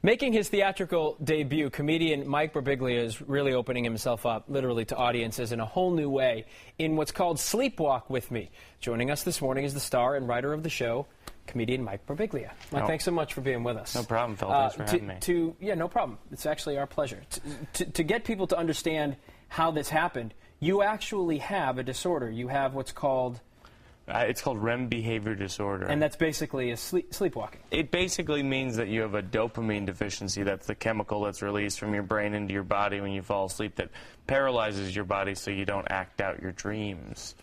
Making his theatrical debut, comedian Mike Birbiglia is really opening himself up, literally, to audiences in a whole new way in what's called Sleepwalk with Me. Joining us this morning is the star and writer of the show, comedian Mike Birbiglia. Mike, thanks so much for being with us. No problem, Phil. Thanks for having me. Yeah, no problem. It's actually our pleasure. To get people to understand how this happened, you actually have a disorder. You have what's called... it's called REM behavior disorder. And that's basically a sleepwalking. It basically means that you have a dopamine deficiency. That's the chemical that's released from your brain into your body when you fall asleep that paralyzes your body so you don't act out your dreams.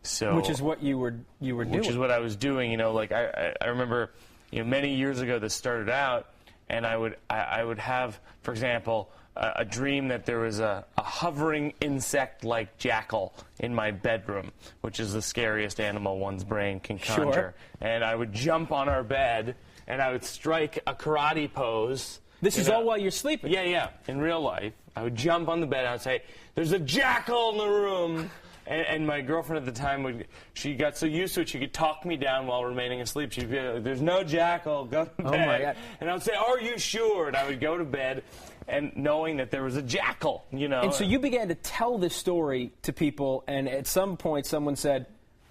So, which is what you were doing. Which is what I was doing. You know, like I remember, you know, many years ago this started out, and I would have, for example, a dream that there was a hovering insect-like jackal in my bedroom, which is the scariest animal one's brain can conjure. Sure. And I would jump on our bed, and I would strike a karate pose. This is all while you're sleeping? Yeah, yeah. In real life, I would jump on the bed, and I would say, "There's a jackal in the room." And my girlfriend at the time, she got so used to it, she could talk me down while remaining asleep. She'd be like, "There's no jackal, go to bed." Oh my God. And I would say, "Are you sure?" And I would go to bed, and knowing that there was a jackal, you know. And so you began to tell this story to people, and at some point someone said,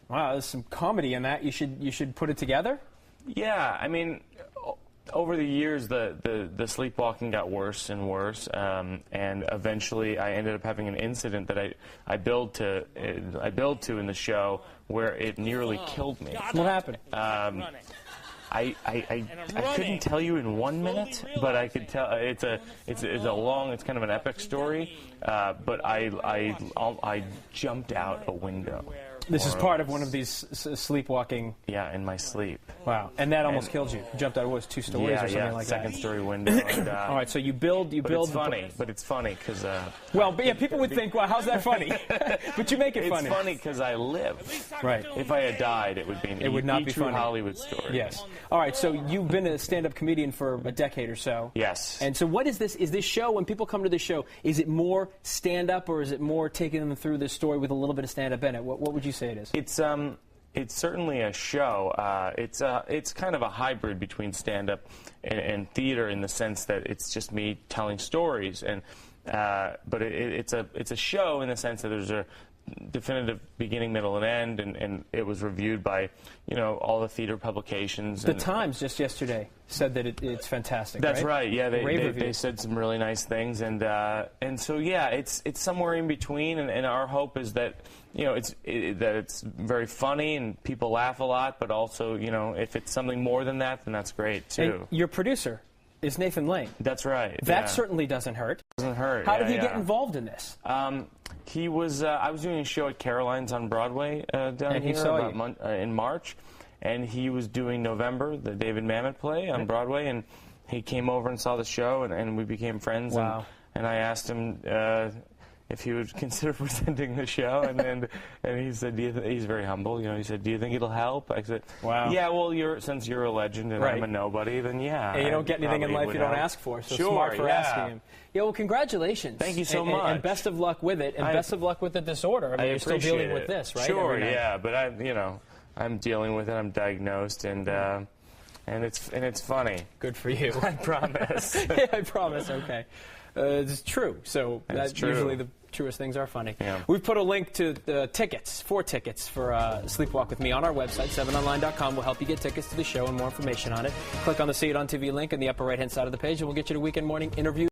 "Wow, there's some comedy in that. You should put it together?" Yeah, I mean, over the years, the sleepwalking got worse and worse, and eventually I ended up having an incident that I billed to in the show where it nearly killed me. What happened? I couldn't tell you in 1 minute, but I could tell. It's kind of an epic story. But I jumped out a window. This is part of one of these sleepwalking. Yeah, in my sleep. Wow, and that almost killed you. You jumped out of 2 stories or something like that. Second story window. And, all right, so you build. It's funny, but it's funny because. Well, but yeah, people would think, "Well, how's that funny?" But you make it funny. It's funny because I live. Right. If I had died, it would be it would not be true funny. Hollywood story. Yes. All right, so you've been a stand-up comedian for a decade or so. Yes. And so what is this? Is this show, when people come to this show, is it more stand-up or is it more taking them through this story with a little bit of stand-up in it? What would you say it is? It's certainly a show. It's kind of a hybrid between stand-up and theater in the sense that it's just me telling stories, and but it's a show in the sense that there's a definitive beginning, middle, and end, and it was reviewed by, you know, all the theater publications. The Times just yesterday said that it's fantastic. That's right. Yeah, they they said some really nice things, and so yeah, it's somewhere in between, and our hope is that, you know, that it's very funny and people laugh a lot, but also, you know, if it's something more than that, then that's great too. And your producer is Nathan Lane. That's right. That certainly doesn't hurt. Doesn't hurt. How did he get involved in this? He was. I was doing a show at Caroline's on Broadway down here in March, and he was doing November, the David Mamet play on Broadway, and he came over and saw the show, and we became friends. Wow. And I asked him if he would consider presenting the show, and he said, he's very humble, you know. He said, "Do you think it'll help?" I said, "Wow. Yeah, well, since you're a legend and I'm a nobody, then yeah." And you don't get anything in life you don't ask for, so sure, smart for asking him. Yeah, well, congratulations. Thank you so much. And best of luck with it, and best of luck with the disorder. I mean, you're still dealing with this, right? Sure, yeah, but I'm dealing with it. I'm diagnosed, and it's funny. Good for you. I promise. Yeah, I promise. Okay. It's true. So that's true. Usually the truest things are funny. Yeah. We've put a link to the tickets for Sleepwalk with Me on our website, 7online.com. We'll help you get tickets to the show and more information on it. Click on the See It on TV link in the upper right-hand side of the page, and we'll get you to Weekend Morning interview.